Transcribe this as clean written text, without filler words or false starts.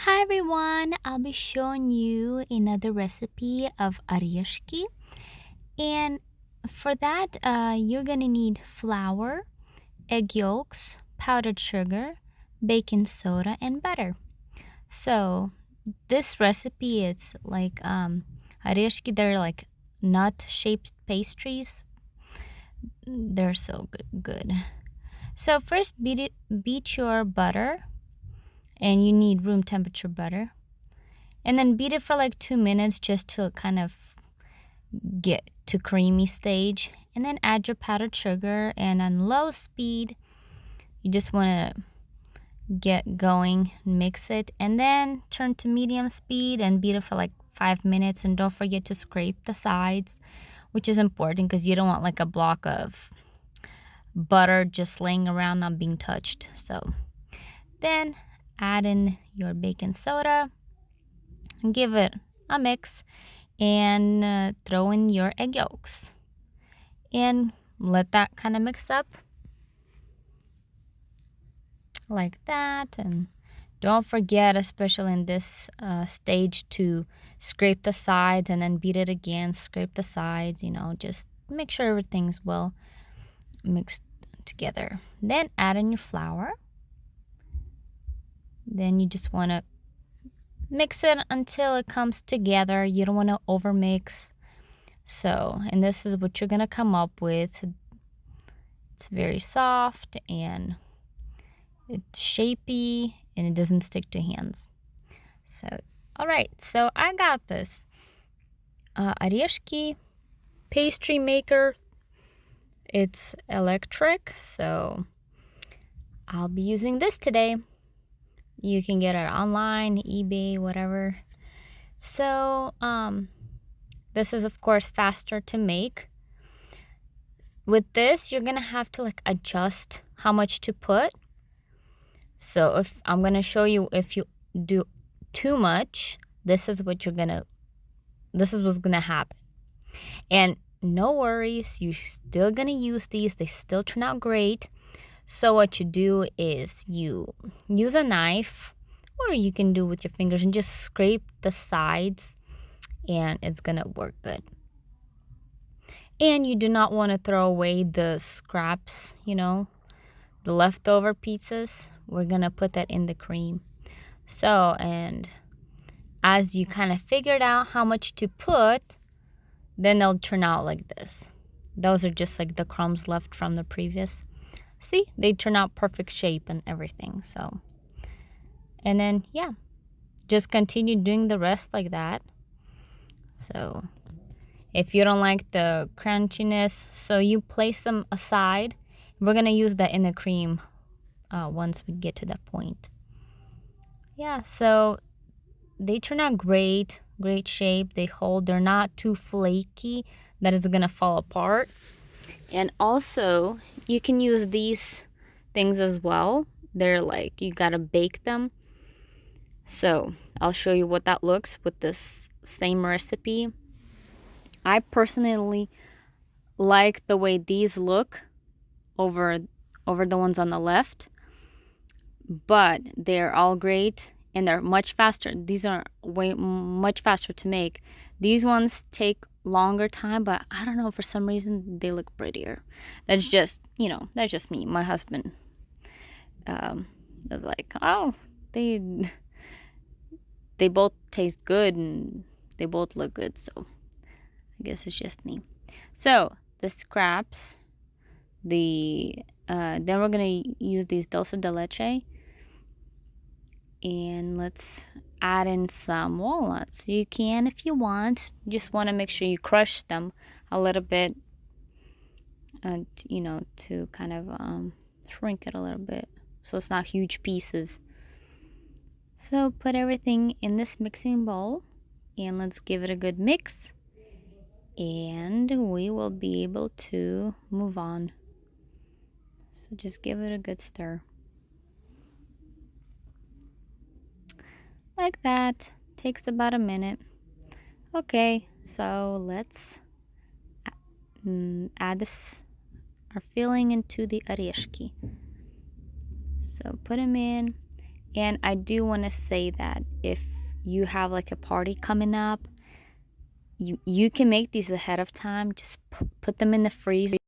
Hi everyone, I'll be showing you another recipe of oreshki, and for that you're gonna need flour, egg yolks, powdered sugar, baking soda, and butter. So this recipe is like oreshki, they're like nut shaped pastries. They're so good. So first beat your butter, and you need room temperature butter. And then beat it for like 2 minutes just to kind of get to creamy stage. And then add your powdered sugar, and on low speed, you just want to get going, mix it, and then turn to medium speed and beat it for like 5 minutes. And don't forget to scrape the sides, which is important because you don't want like a block of butter just laying around not being touched. So then add in your baking soda and give it a mix, and throw in your egg yolks and let that kind of mix up like that. And don't forget, especially in this stage, to scrape the sides and then beat it again. Scrape the sides, just make sure everything's well mixed together. Then add in your flour. Then you just want to mix it until it comes together. You don't want to overmix. So, and this is what you're going to come up with. It's very soft and it's shapy and it doesn't stick to hands. So, all right. So I got this Oreshki pastry maker. It's electric, so I'll be using this today. You can get it online, eBay, whatever. So, this is of course faster to make. With this, you're gonna have to like adjust how much to put. So if I'm gonna show you, if you do too much, this is what's gonna happen. And no worries, you're still gonna use these. They still turn out great. So what you do is you use a knife, or you can do with your fingers, and just scrape the sides, and it's gonna work good. And you do not want to throw away the scraps, the leftover pizzas. We're gonna put that in the cream. So, and as you kind of figured out how much to put, then they'll turn out like this. Those are just like the crumbs left from the previous. See, they turn out perfect shape and everything. So, and then yeah, just continue doing the rest like that. So if you don't like the crunchiness, so you place them aside. We're gonna use that in the cream once we get to that point. Yeah, so they turn out great shape. They hold. They're not too flaky that it's gonna fall apart. And also, you can use these things as well. They're like, you gotta bake them. So I'll show you what that looks with this same recipe. I personally like the way these look over the ones on the left, but they're all great and they're much faster. These are much faster to make. These ones take longer time, but I don't know, for some reason they look prettier. That's just me. My husband was like, oh, they both taste good and they both look good, so I guess it's just me. So the scraps, then we're gonna use these dulce de leche, and let's add in some walnuts. You can if you want. You just want to make sure you crush them a little bit, to kind of shrink it a little bit so it's not huge pieces. So put everything in this mixing bowl and let's give it a good mix, and we will be able to move on. So just give it a good stir. Like that. Takes about a minute. Okay, so let's add our filling into the oreshki. So put them in, And I do want to say that if you have like a party coming up, you can make these ahead of time. Just put them in the freezer